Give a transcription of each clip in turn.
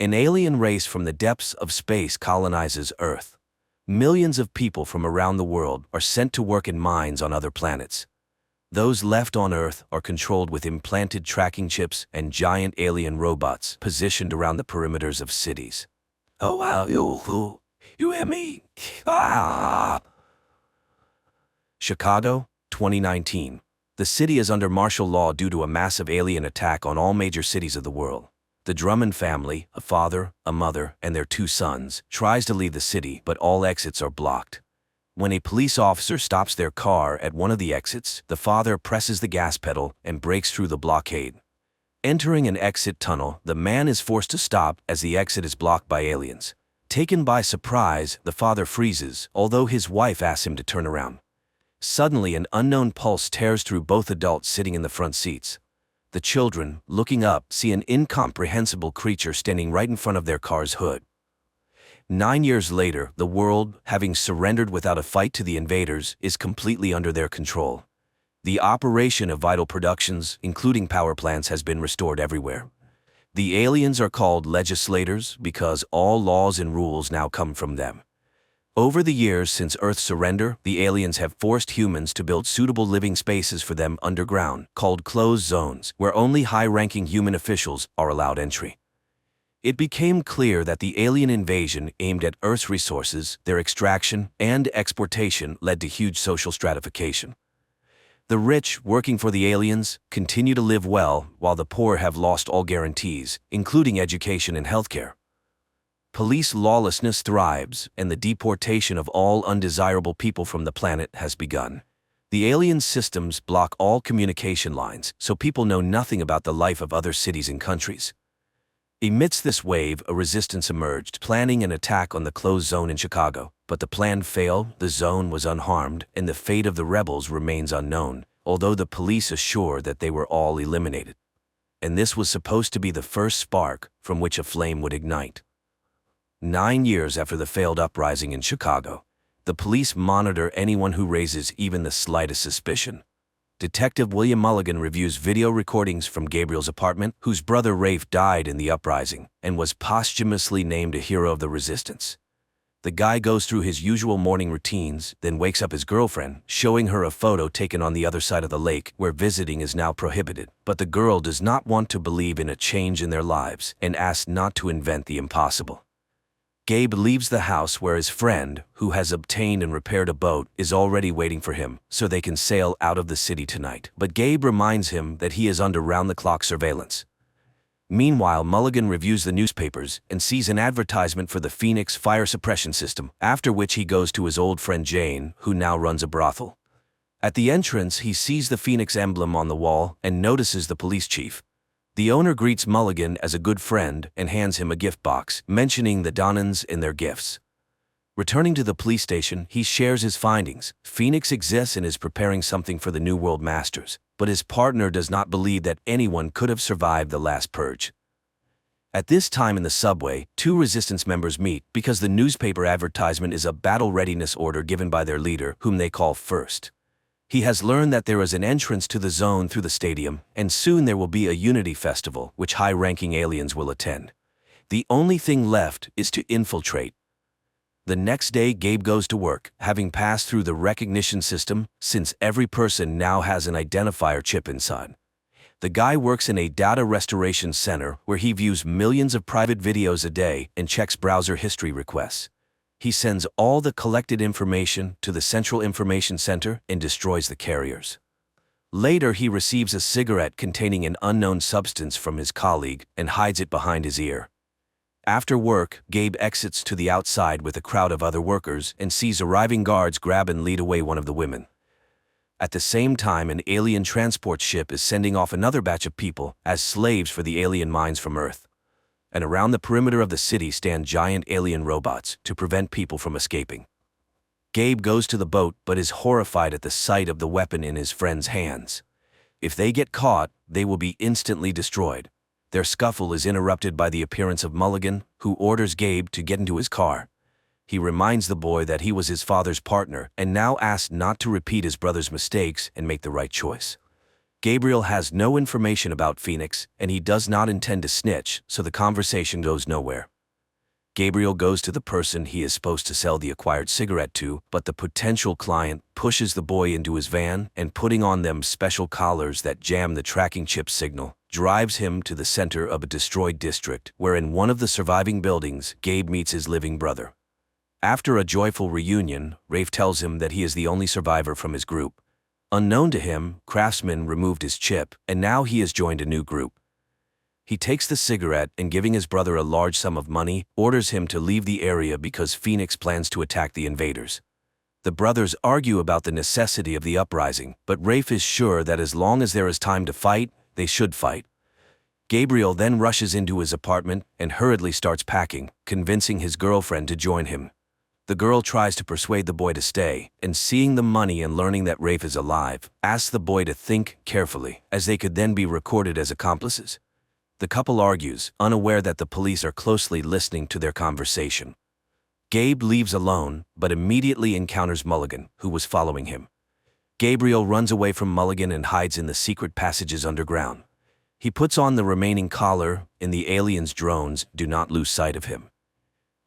An alien race from the depths of space colonizes Earth. Millions of people from around the world are sent to work in mines on other planets. Those left on Earth are controlled with implanted tracking chips and giant alien robots positioned around the perimeters of cities. Oh wow, you hear me? Ah! Chicago, 2019. The city is under martial law due to a massive alien attack on all major cities of the world. The Drummond family, a father, a mother, and their 2 sons, tries to leave the city, but all exits are blocked. When a police officer stops their car at one of the exits, the father presses the gas pedal and breaks through the blockade. Entering an exit tunnel, the man is forced to stop as the exit is blocked by aliens. Taken by surprise, the father freezes, although his wife asks him to turn around. Suddenly, an unknown pulse tears through both adults sitting in the front seats. The children, looking up, see an incomprehensible creature standing right in front of their car's hood. 9 years later, the world, having surrendered without a fight to the invaders, is completely under their control. The operation of vital productions, including power plants, has been restored everywhere. The aliens are called legislators because all laws and rules now come from them. Over the years since Earth's surrender, the aliens have forced humans to build suitable living spaces for them underground, called closed zones, where only high-ranking human officials are allowed entry. It became clear that the alien invasion aimed at Earth's resources, their extraction, and exportation led to huge social stratification. The rich, working for the aliens, continue to live well, while the poor have lost all guarantees, including education and healthcare. Police lawlessness thrives, and the deportation of all undesirable people from the planet has begun. The alien systems block all communication lines, so people know nothing about the life of other cities and countries. Amidst this wave, a resistance emerged, planning an attack on the closed zone in Chicago. But the plan failed, the zone was unharmed, and the fate of the rebels remains unknown, although the police assure that they were all eliminated. And this was supposed to be the first spark from which a flame would ignite. 9 years after the failed uprising in Chicago, the police monitor anyone who raises even the slightest suspicion. Detective William Mulligan reviews video recordings from Gabriel's apartment, whose brother Rafe died in the uprising and was posthumously named a hero of the resistance. The guy goes through his usual morning routines, then wakes up his girlfriend, showing her a photo taken on the other side of the lake, where visiting is now prohibited. But the girl does not want to believe in a change in their lives and asks not to invent the impossible. Gabe leaves the house where his friend, who has obtained and repaired a boat, is already waiting for him, so they can sail out of the city tonight. But Gabe reminds him that he is under round-the-clock surveillance. Meanwhile, Mulligan reviews the newspapers and sees an advertisement for the Phoenix fire suppression system, after which he goes to his old friend Jane, who now runs a brothel. At the entrance, he sees the Phoenix emblem on the wall and notices the police chief. The owner greets Mulligan as a good friend and hands him a gift box, mentioning the Donnans and their gifts. Returning to the police station, he shares his findings. Phoenix exists and is preparing something for the New World Masters, but his partner does not believe that anyone could have survived the last purge. At this time in the subway, 2 resistance members meet because the newspaper advertisement is a battle readiness order given by their leader, whom they call First. He has learned that there is an entrance to the zone through the stadium, and soon there will be a Unity Festival, which high-ranking aliens will attend. The only thing left is to infiltrate. The next day, Gabe goes to work, having passed through the recognition system, since every person now has an identifier chip inside. The guy works in a data restoration center where he views millions of private videos a day and checks browser history requests. He sends all the collected information to the Central Information Center and destroys the carriers. Later, he receives a cigarette containing an unknown substance from his colleague and hides it behind his ear. After work, Gabe exits to the outside with a crowd of other workers and sees arriving guards grab and lead away one of the women. At the same time, an alien transport ship is sending off another batch of people as slaves for the alien mines from Earth. And around the perimeter of the city stand giant alien robots to prevent people from escaping. Gabe goes to the boat but is horrified at the sight of the weapon in his friend's hands. If they get caught, they will be instantly destroyed. Their scuffle is interrupted by the appearance of Mulligan, who orders Gabe to get into his car. He reminds the boy that he was his father's partner and now asks not to repeat his brother's mistakes and make the right choice. Gabriel has no information about Phoenix, and he does not intend to snitch, so the conversation goes nowhere. Gabriel goes to the person he is supposed to sell the acquired cigarette to, but the potential client pushes the boy into his van and, putting on them special collars that jam the tracking chip signal, drives him to the center of a destroyed district, where in one of the surviving buildings, Gabe meets his living brother. After a joyful reunion, Rafe tells him that he is the only survivor from his group. Unknown to him, Craftsman removed his chip, and now he has joined a new group. He takes the cigarette and, giving his brother a large sum of money, orders him to leave the area because Phoenix plans to attack the invaders. The brothers argue about the necessity of the uprising, but Rafe is sure that as long as there is time to fight, they should fight. Gabriel then rushes into his apartment and hurriedly starts packing, convincing his girlfriend to join him. The girl tries to persuade the boy to stay, and seeing the money and learning that Rafe is alive, asks the boy to think carefully, as they could then be recorded as accomplices. The couple argues, unaware that the police are closely listening to their conversation. Gabe leaves alone, but immediately encounters Mulligan, who was following him. Gabriel runs away from Mulligan and hides in the secret passages underground. He puts on the remaining collar, and the aliens' drones do not lose sight of him.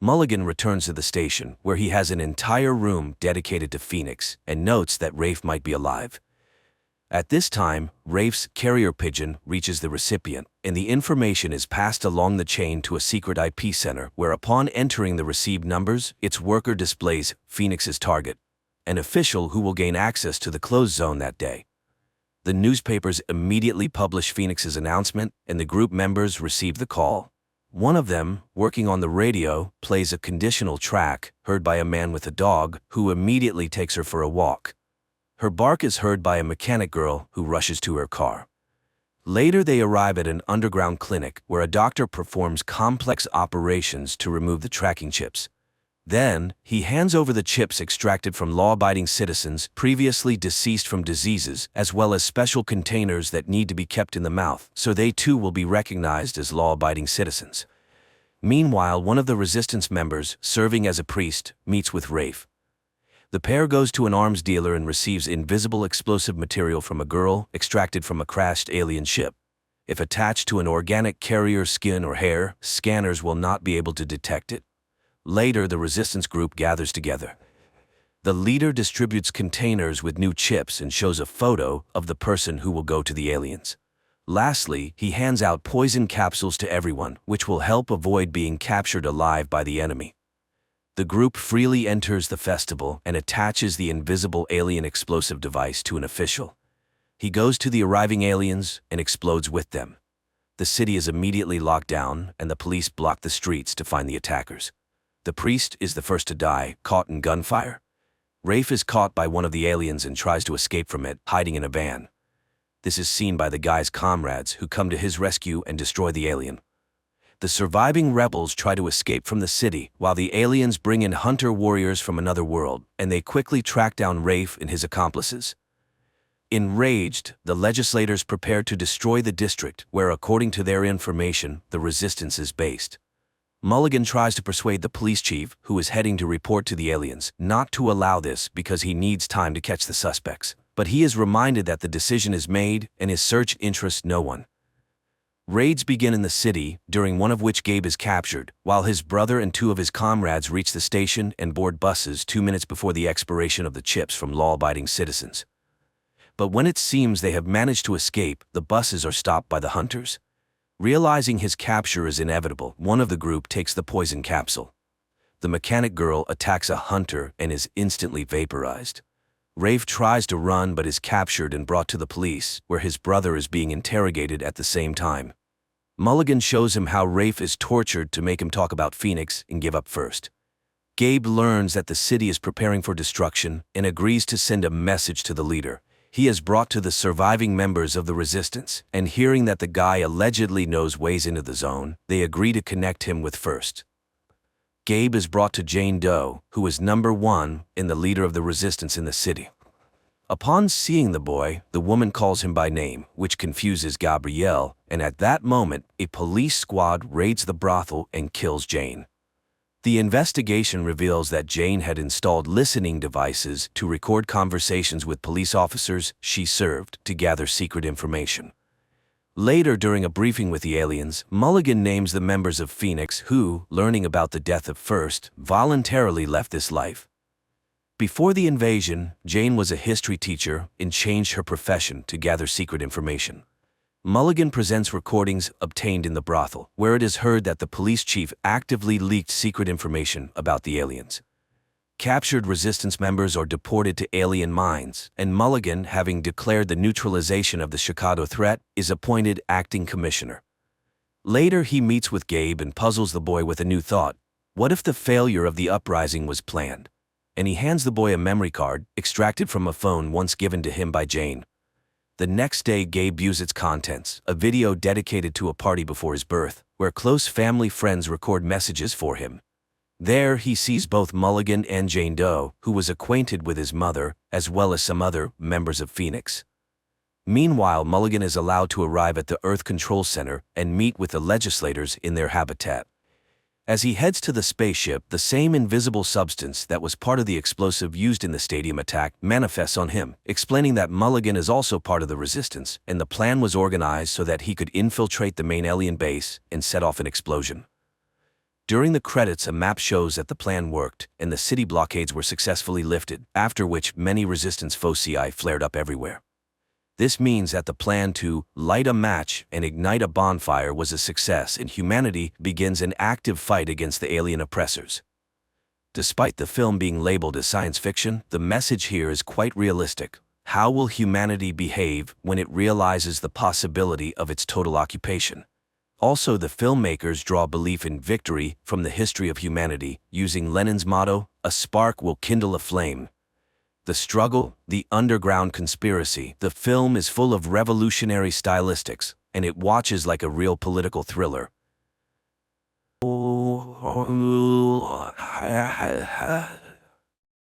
Mulligan returns to the station, where he has an entire room dedicated to Phoenix, and notes that Rafe might be alive. At this time, Rafe's carrier pigeon reaches the recipient, and the information is passed along the chain to a secret IP center, where upon entering the received numbers, its worker displays Phoenix's target, an official who will gain access to the closed zone that day. The newspapers immediately publish Phoenix's announcement, and the group members receive the call. One of them, working on the radio, plays a conditional track heard by a man with a dog, who immediately takes her for a walk. Her bark is heard by a mechanic girl who rushes to her car. Later they arrive at an underground clinic where a doctor performs complex operations to remove the tracking chips. Then, he hands over the chips extracted from law-abiding citizens previously deceased from diseases, as well as special containers that need to be kept in the mouth, so they too will be recognized as law-abiding citizens. Meanwhile, one of the resistance members, serving as a priest, meets with Rafe. The pair goes to an arms dealer and receives invisible explosive material from a girl extracted from a crashed alien ship. If attached to an organic carrier's skin or hair, scanners will not be able to detect it. Later, the resistance group gathers together. The leader distributes containers with new chips and shows a photo of the person who will go to the aliens. Lastly, he hands out poison capsules to everyone, which will help avoid being captured alive by the enemy. The group freely enters the festival and attaches the invisible alien explosive device to an official. He goes to the arriving aliens and explodes with them. The city is immediately locked down, and the police block the streets to find the attackers. The priest is the first to die, caught in gunfire. Rafe is caught by one of the aliens and tries to escape from it, hiding in a van. This is seen by the guy's comrades, who come to his rescue and destroy the alien. The surviving rebels try to escape from the city, while the aliens bring in hunter warriors from another world, and they quickly track down Rafe and his accomplices. Enraged, the legislators prepare to destroy the district where, according to their information, the resistance is based. Mulligan tries to persuade the police chief, who is heading to report to the aliens, not to allow this because he needs time to catch the suspects. But he is reminded that the decision is made and his search interests no one. Raids begin in the city, during one of which Gabe is captured, while his brother and two of his comrades reach the station and board buses 2 minutes before the expiration of the chips from law-abiding citizens. But when it seems they have managed to escape, the buses are stopped by the hunters. Realizing his capture is inevitable, one of the group takes the poison capsule. The mechanic girl attacks a hunter and is instantly vaporized. Rafe tries to run but is captured and brought to the police, where his brother is being interrogated at the same time. Mulligan shows him how Rafe is tortured to make him talk about Phoenix and give up first. Gabe learns that the city is preparing for destruction and agrees to send a message to the leader. He is brought to the surviving members of the resistance, and hearing that the guy allegedly knows ways into the zone, they agree to connect him with first. Gabe is brought to Jane Doe, who is number 1 and the leader of the resistance in the city. Upon seeing the boy, the woman calls him by name, which confuses Gabrielle, and at that moment, a police squad raids the brothel and kills Jane. The investigation reveals that Jane had installed listening devices to record conversations with police officers she served to gather secret information. Later, during a briefing with the aliens, Mulligan names the members of Phoenix who, learning about the death of First, voluntarily left this life. Before the invasion, Jane was a history teacher and changed her profession to gather secret information. Mulligan presents recordings obtained in the brothel, where it is heard that the police chief actively leaked secret information about the aliens. Captured resistance members are deported to alien mines, and Mulligan, having declared the neutralization of the Chicago threat, is appointed acting commissioner. Later, he meets with Gabe and puzzles the boy with a new thought. What if the failure of the uprising was planned? And he hands the boy a memory card, extracted from a phone once given to him by Jane. The next day, Gabe views its contents, a video dedicated to a party before his birth, where close family friends record messages for him. There, he sees both Mulligan and Jane Doe, who was acquainted with his mother, as well as some other members of Phoenix. Meanwhile, Mulligan is allowed to arrive at the Earth Control Center and meet with the legislators in their habitat. As he heads to the spaceship, the same invisible substance that was part of the explosive used in the stadium attack manifests on him, explaining that Mulligan is also part of the resistance, and the plan was organized so that he could infiltrate the main alien base and set off an explosion. During the credits, a map shows that the plan worked, and the city blockades were successfully lifted, after which many resistance foci flared up everywhere. This means that the plan to light a match and ignite a bonfire was a success, and humanity begins an active fight against the alien oppressors. Despite the film being labeled as science fiction, the message here is quite realistic. How will humanity behave when it realizes the possibility of its total occupation? Also, the filmmakers draw belief in victory from the history of humanity, using Lenin's motto, "A spark will kindle a flame." The struggle, the underground conspiracy. The film is full of revolutionary stylistics, and it watches like a real political thriller.